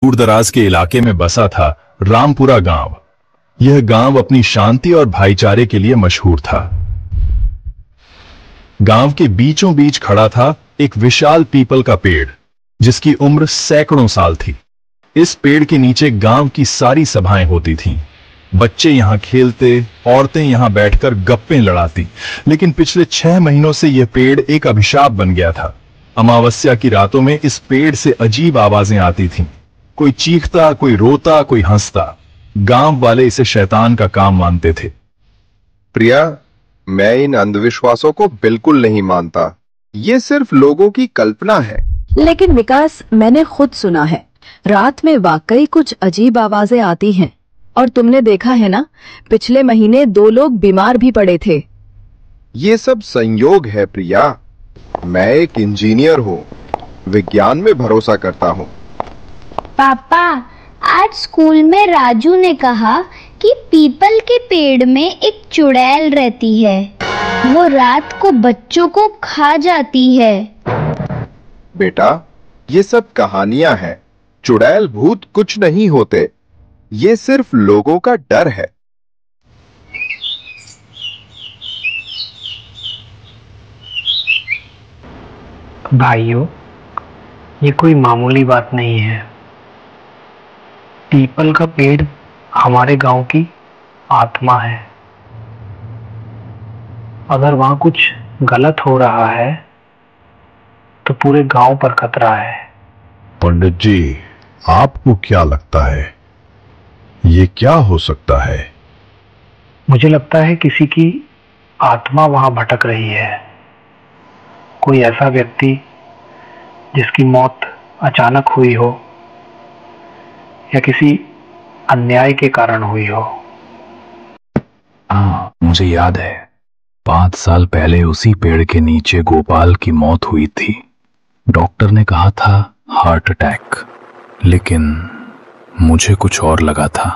दूर दराज के इलाके में बसा था रामपुरा गांव। यह गांव अपनी शांति और भाईचारे के लिए मशहूर था। गांव के बीचों बीच खड़ा था एक विशाल पीपल का पेड़, जिसकी उम्र सैकड़ों साल थी। इस पेड़ के नीचे गांव की सारी सभाएं होती थीं। बच्चे यहां खेलते, औरतें यहां बैठकर गप्पें लड़ाती। लेकिन पिछले 6 महीनों से यह पेड़ एक अभिशाप बन गया था। अमावस्या की रातों में इस पेड़ से अजीब आवाजें आती थीं। कोई चीखता, कोई रोता, कोई हंसता। गांव वाले इसे शैतान का काम मानते थे। प्रिया, मैं इन अंधविश्वासों को बिल्कुल नहीं मानता। ये सिर्फ लोगों की कल्पना है। लेकिन विकास, मैंने खुद सुना है, रात में वाकई कुछ अजीब आवाजें आती हैं। और तुमने देखा है ना, पिछले महीने 2 लोग बीमार भी पड़े थे। ये सब संयोग है प्रिया। मैं एक इंजीनियर हूँ, विज्ञान में भरोसा करता हूँ। पापा, आज स्कूल में राजू ने कहा कि पीपल के पेड़ में एक चुड़ैल रहती है। वो रात को बच्चों को खा जाती है। बेटा, ये सब कहानियां हैं। चुड़ैल भूत कुछ नहीं होते। ये सिर्फ लोगों का डर है। भाइयों, ये कोई मामूली बात नहीं है। पीपल का पेड़ हमारे गांव की आत्मा है। अगर वहां कुछ गलत हो रहा है तो पूरे गांव पर खतरा है। पंडित जी, आपको क्या लगता है, ये क्या हो सकता है? मुझे लगता है किसी की आत्मा वहां भटक रही है। कोई ऐसा व्यक्ति जिसकी मौत अचानक हुई हो या किसी अन्याय के कारण हुई हो। हाँ, मुझे याद है, 5 साल पहले उसी पेड़ के नीचे गोपाल की मौत हुई थी। डॉक्टर ने कहा था हार्ट अटैक, लेकिन मुझे कुछ और लगा था।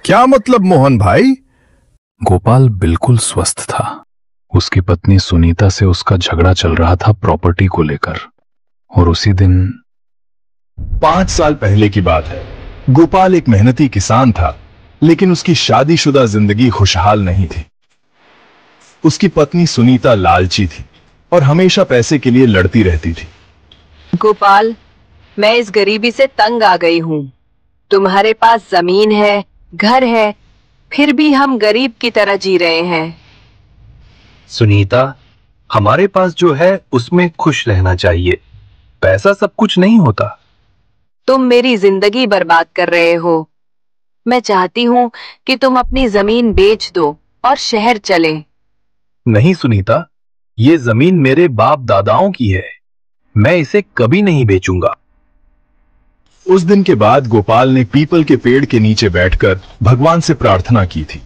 क्या मतलब मोहन भाई? गोपाल बिल्कुल स्वस्थ था। उसकी पत्नी सुनीता से उसका झगड़ा चल रहा था प्रॉपर्टी को लेकर। और उसी दिन 5 साल पहले की बात है। गोपाल एक मेहनती किसान था, लेकिन उसकी शादीशुदा जिंदगी खुशहाल नहीं थी। उसकी पत्नी सुनीता लालची थी और हमेशा पैसे के लिए लड़ती रहती थी। गोपाल, मैं इस गरीबी से तंग आ गई हूँ। तुम्हारे पास जमीन है, घर है, फिर भी हम गरीब की तरह जी रहे हैं। सुनीता, हमारे पास जो है उसमें खुश रहना चाहिए। पैसा सब कुछ नहीं होता। तुम मेरी जिंदगी बर्बाद कर रहे हो। मैं चाहती हूँ कि तुम अपनी जमीन बेच दो और शहर चले। नहीं सुनीता, ये जमीन मेरे बाप दादाओं की है। मैं इसे कभी नहीं बेचूंगा। उस दिन के बाद गोपाल ने पीपल के पेड़ के नीचे बैठकर भगवान से प्रार्थना की थी।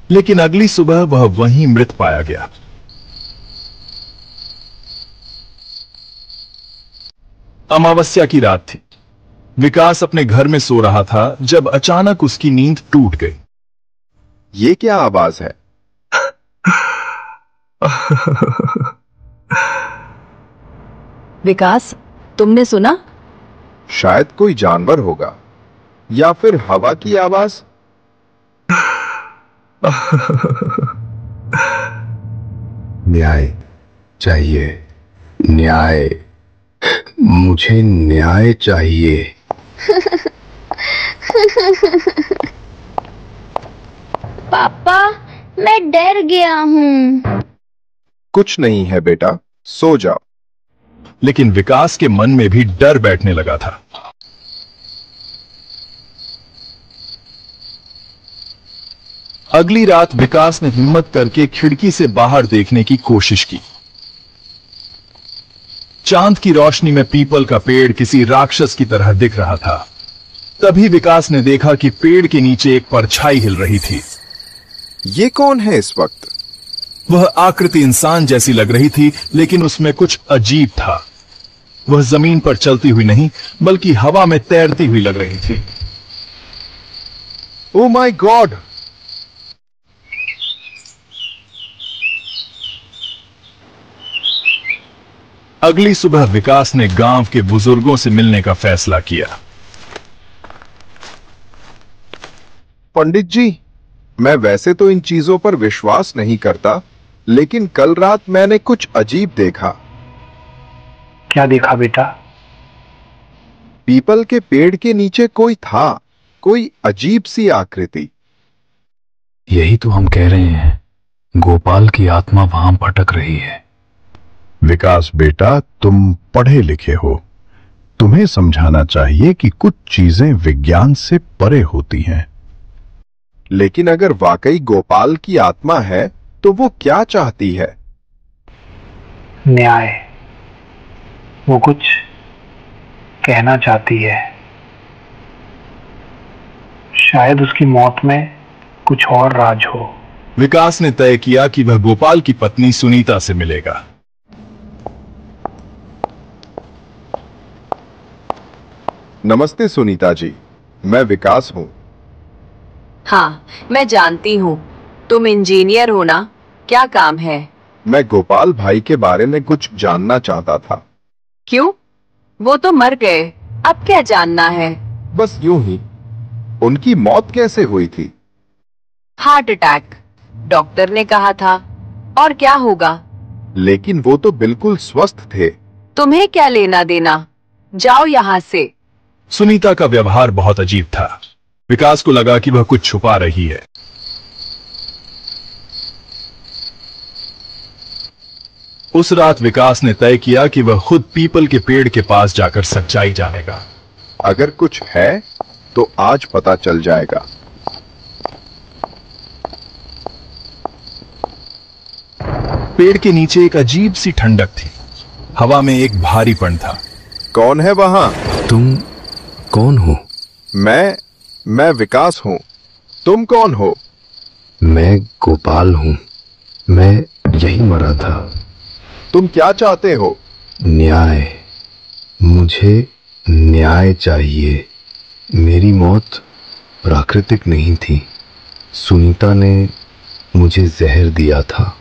लेकिन अगली सुबह वह वहीं मृत पाया गया। अमावस्या की रात थी। विकास अपने घर में सो रहा था जब अचानक उसकी नींद टूट गई। ये क्या आवाज है? विकास, तुमने सुना? शायद कोई जानवर होगा या फिर हवा की आवाज। न्याय चाहिए, न्याय, मुझे न्याय चाहिए। पापा, मैं डर गया हूँ। कुछ नहीं है बेटा, सो जाओ। लेकिन विकास के मन में भी डर बैठने लगा था। अगली रात विकास ने हिम्मत करके खिड़की से बाहर देखने की कोशिश की। चांद की रोशनी में पीपल का पेड़ किसी राक्षस की तरह दिख रहा था। तभी विकास ने देखा कि पेड़ के नीचे एक परछाई हिल रही थी। ये कौन है इस वक्त? वह आकृति इंसान जैसी लग रही थी, लेकिन उसमें कुछ अजीब था। वह जमीन पर चलती हुई नहीं, बल्कि हवा में तैरती हुई लग रही थी। Oh my God! अगली सुबह विकास ने गांव के बुजुर्गों से मिलने का फैसला किया। पंडित जी, मैं वैसे तो इन चीजों पर विश्वास नहीं करता, लेकिन कल रात मैंने कुछ अजीब देखा। क्या देखा बेटा? पीपल के पेड़ के नीचे कोई था, कोई अजीब सी आकृति। यही तो हम कह रहे हैं, गोपाल की आत्मा वहां भटक रही है। विकास बेटा, तुम पढ़े लिखे हो, तुम्हें समझाना चाहिए कि कुछ चीजें विज्ञान से परे होती हैं। लेकिन अगर वाकई गोपाल की आत्मा है तो वो क्या चाहती है? न्याय। वो कुछ कहना चाहती है। शायद उसकी मौत में कुछ और राज हो। विकास ने तय किया कि वह गोपाल की पत्नी सुनीता से मिलेगा। नमस्ते सुनीता जी, मैं विकास हूं। हाँ, मैं जानती हूँ, तुम इंजीनियर हो ना? क्या काम है? मैं गोपाल भाई के बारे में कुछ जानना चाहता था। क्यों? वो तो मर गए, अब क्या जानना है? बस यूं ही। उनकी मौत कैसे हुई थी? हार्ट अटैक, डॉक्टर ने कहा था। और क्या होगा? लेकिन वो तो बिल्कुल स्वस्थ थे। तुम्हें क्या लेना देना? जाओ यहाँ से। सुनीता का व्यवहार बहुत अजीब था। विकास को लगा कि वह कुछ छुपा रही है। उस रात विकास ने तय किया कि वह खुद पीपल के पेड़ के पास जाकर सच्चाई जानेगा। अगर कुछ है तो आज पता चल जाएगा। पेड़ के नीचे एक अजीब सी ठंडक थी। हवा में एक भारीपन था। कौन है वहां? तुम कौन हो? मैं विकास हूं। तुम कौन हो? मैं गोपाल हूं। मैं यही मरा था। तुम क्या चाहते हो? न्याय। मुझे न्याय चाहिए। मेरी मौत प्राकृतिक नहीं थी। सुनीता ने मुझे जहर दिया था।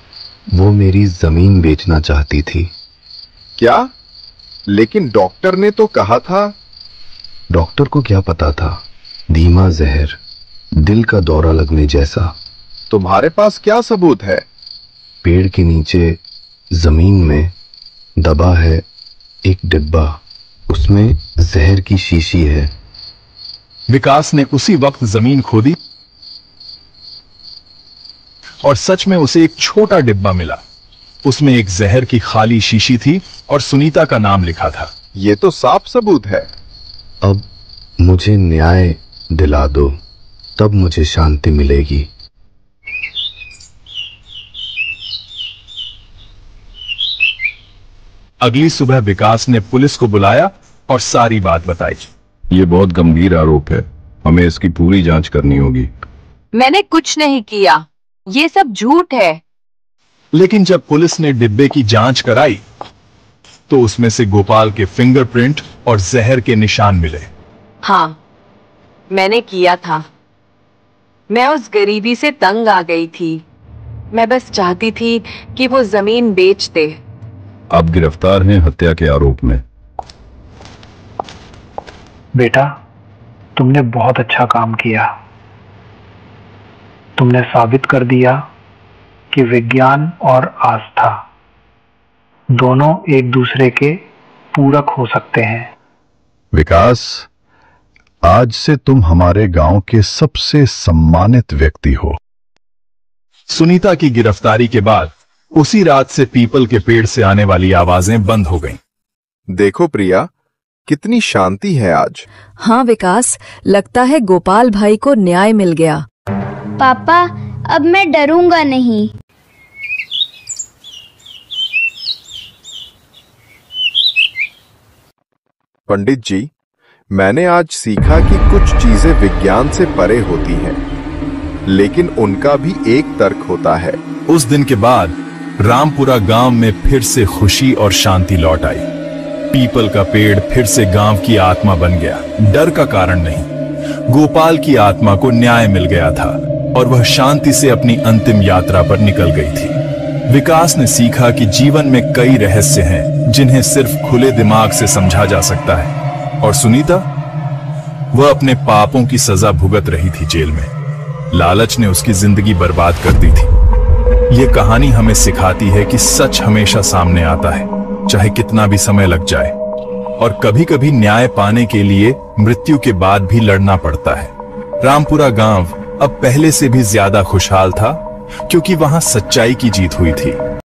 वो मेरी जमीन बेचना चाहती थी। क्या? लेकिन डॉक्टर ने तो कहा था। डॉक्टर को क्या पता था? धीमा जहर, दिल का दौरा लगने जैसा। तुम्हारे पास क्या सबूत है? पेड़ के नीचे जमीन में दबा है एक डिब्बा, उसमें जहर की शीशी है। विकास ने उसी वक्त जमीन खोदी और सच में उसे एक छोटा डिब्बा मिला। उसमें एक जहर की खाली शीशी थी और सुनीता का नाम लिखा था। यह तो साफ सबूत है। अब मुझे न्याय दिला दो, तब मुझे शांति मिलेगी। अगली सुबह विकास ने पुलिस को बुलाया और सारी बात बताई। ये बहुत गंभीर आरोप है, हमें इसकी पूरी जांच करनी होगी। मैंने कुछ नहीं किया, ये सब झूठ है। लेकिन जब पुलिस ने डिब्बे की जांच कराई तो उसमें से गोपाल के फिंगरप्रिंट और जहर के निशान मिले। हाँ, मैंने किया था। मैं उस गरीबी से तंग आ गई थी। मैं बस चाहती थी कि वो जमीन बेच दे। आप गिरफ्तार हैं हत्या के आरोप में। बेटा, तुमने बहुत अच्छा काम किया। तुमने साबित कर दिया कि विज्ञान और आस्था दोनों एक दूसरे के पूरक हो सकते हैं। विकास, आज से तुम हमारे गांव के सबसे सम्मानित व्यक्ति हो। सुनीता की गिरफ्तारी के बाद उसी रात से पीपल के पेड़ से आने वाली आवाजें बंद हो गईं। देखो प्रिया, कितनी शांति है आज। हाँ विकास, लगता है गोपाल भाई को न्याय मिल गया। पापा, अब मैं डरूंगा नहीं। पंडित जी, मैंने आज सीखा कि कुछ चीजें विज्ञान से परे होती हैं, लेकिन उनका भी एक तर्क होता है। उस दिन के बाद रामपुरा गांव में फिर से खुशी और शांति लौट आई। पीपल का पेड़ फिर से गांव की आत्मा बन गया। डर का कारण नहीं, गोपाल की आत्मा को न्याय मिल गया था और वह शांति से अपनी अंतिम यात्रा पर निकल गई थी। विकास ने सीखा कि जीवन में कई रहस्य हैं, जिन्हें सिर्फ खुले दिमाग से समझा जा सकता है। और सुनीता, वह अपने पापों की सजा भुगत रही थी जेल में। लालच ने उसकी जिंदगी बर्बाद कर दी थी। यह कहानी हमें सिखाती है कि सच हमेशा सामने आता है, चाहे कितना भी समय लग जाए। और कभी कभी न्याय पाने के लिए मृत्यु के बाद भी लड़ना पड़ता है। रामपुरा गांव अब पहले से भी ज्यादा खुशहाल था, क्योंकि वहां सच्चाई की जीत हुई थी।